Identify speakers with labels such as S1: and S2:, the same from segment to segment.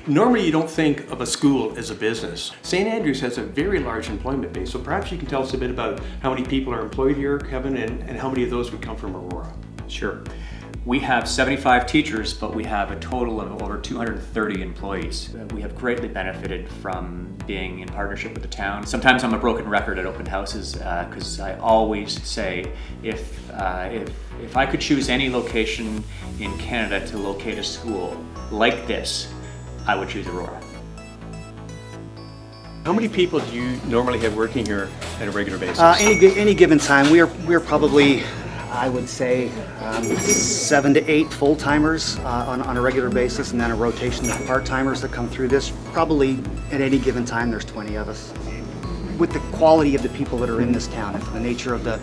S1: Normally you don't think of a school as a business. St. Andrews has a very large employment base, so perhaps you can tell us a bit about how many people are employed here, Kevin, and how many of those would come from Aurora.
S2: Sure. We have 75 teachers, but we have a total of over 230 employees. We have greatly benefited from being in partnership with the town. Sometimes I'm a broken record at open houses because I always say if I could choose any location in Canada to locate a school like this, I would choose Aurora.
S1: How many people do you normally have working here at a regular basis?
S3: Any given time, we're probably, I would say, 7 to 8 full-timers on a regular basis, and then a rotation of part-timers that come through this. Probably at any given time there's 20 of us. With the quality of the people that are in this town and the nature of the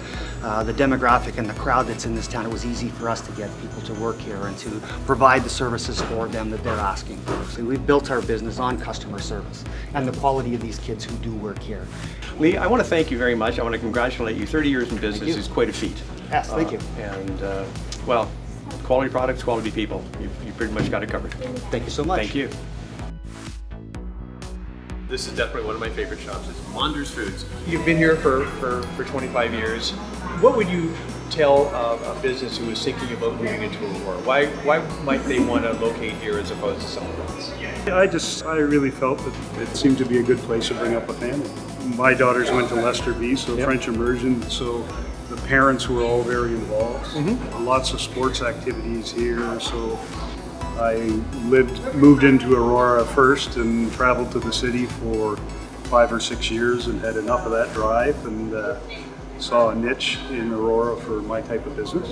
S3: demographic and the crowd that's in this town, it was easy for us to get people to work here and to provide the services for them that they're asking for. So we've built our business on customer service and the quality of these kids who do work here.
S1: Lee, I want to thank you very much. I want to congratulate you. 30 years in business is quite a feat.
S3: Yes, thank you.
S1: Well, quality products, quality people. You pretty much got it covered.
S3: Thank you so much.
S1: Thank you. This is definitely one of my favorite shops. It's Monders Foods. You've been here for 25 years. What would you tell a business who is thinking about moving into Aurora? Why might they want to locate here as opposed to somewhere else?
S4: I really felt that it seemed to be a good place to bring up a family. My daughters went to Lester B, so yep. French immersion, so the parents were all very involved. Mm-hmm. Lots of sports activities here, so I moved into Aurora first and traveled to the city for 5 or 6 years and had enough of that drive and saw a niche in Aurora for my type of business.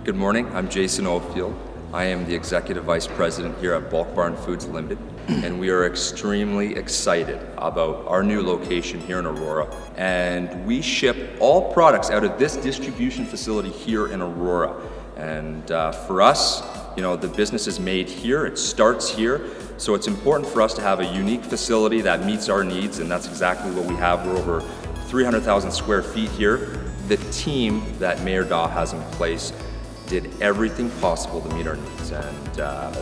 S5: Good morning, I'm Jason Oldfield. I am the Executive Vice President here at Bulk Barn Foods Limited, and we are extremely excited about our new location here in Aurora. And we ship all products out of this distribution facility here in Aurora. And for us, the business is made here, it starts here, so it's important for us to have a unique facility that meets our needs, and that's exactly what we have. We're over 300,000 square feet here. The team that Mayor Dawe has in place did everything possible to meet our needs, and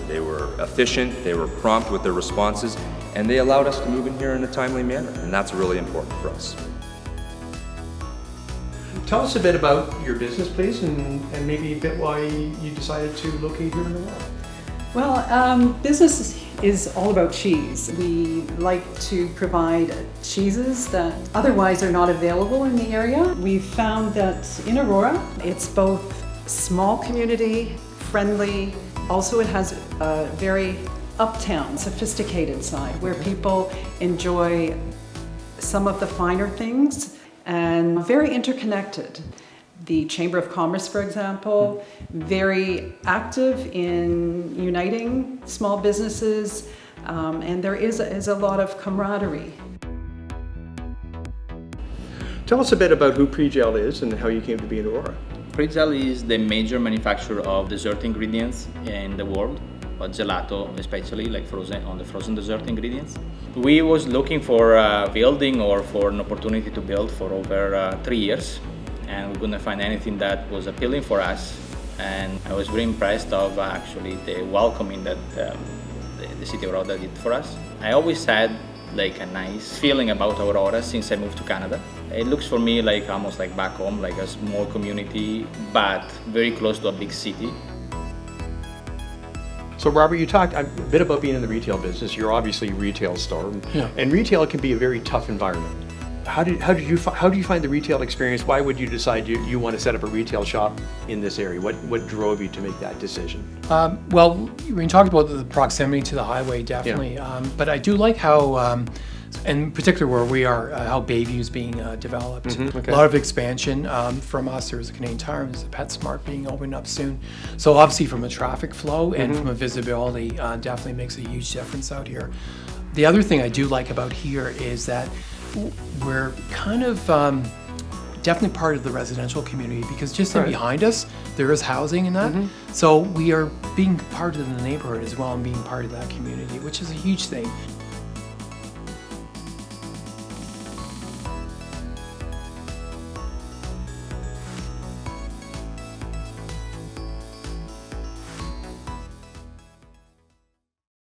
S5: they were efficient, they were prompt with their responses, and they allowed us to move in here in a timely manner, and that's really important for us.
S1: Tell us a bit about your business, please, and maybe a bit why you decided to locate here in Aurora.
S6: Well, business is all about cheese. We like to provide cheeses that otherwise are not available in the area. We've found that in Aurora, it's both small community, friendly. Also, it has a very uptown, sophisticated side where people enjoy some of the finer things and very interconnected. The Chamber of Commerce, for example, very active in uniting small businesses, and there is a lot of camaraderie.
S1: Tell us a bit about who Pre-Gel is and how you came to be in Aurora.
S7: Pre-Gel is the major manufacturer of dessert ingredients in the world, but gelato especially, like frozen dessert ingredients. We was looking for a building or for an opportunity to build for over 3 years, and we couldn't find anything that was appealing for us. And I was very impressed of actually the welcoming that the city of Aurora did for us. I always had like a nice feeling about Aurora since I moved to Canada. It looks for me like almost like back home, like a small community, but very close to a big city.
S1: So Robert, you talked a bit about being in the retail business. You're obviously a retail store, and retail can be a very tough environment. How do you find the retail experience? Why would you decide you want to set up a retail shop in this area? What drove you to make that decision?
S8: Well, when you talked about the proximity to the highway, definitely. Yeah. But I do like how, in particular where we are, how Bayview's being developed. Mm-hmm. Okay. A lot of expansion from us. There's a Canadian Tire, there's a PetSmart being opened up soon. So obviously from a traffic flow and from a visibility, definitely makes a huge difference out here. The other thing I do like about here is that we're kind of definitely part of the residential community, because just in behind us there is housing in that. So we are being part of the neighborhood as well and being part of that community, which is a huge thing.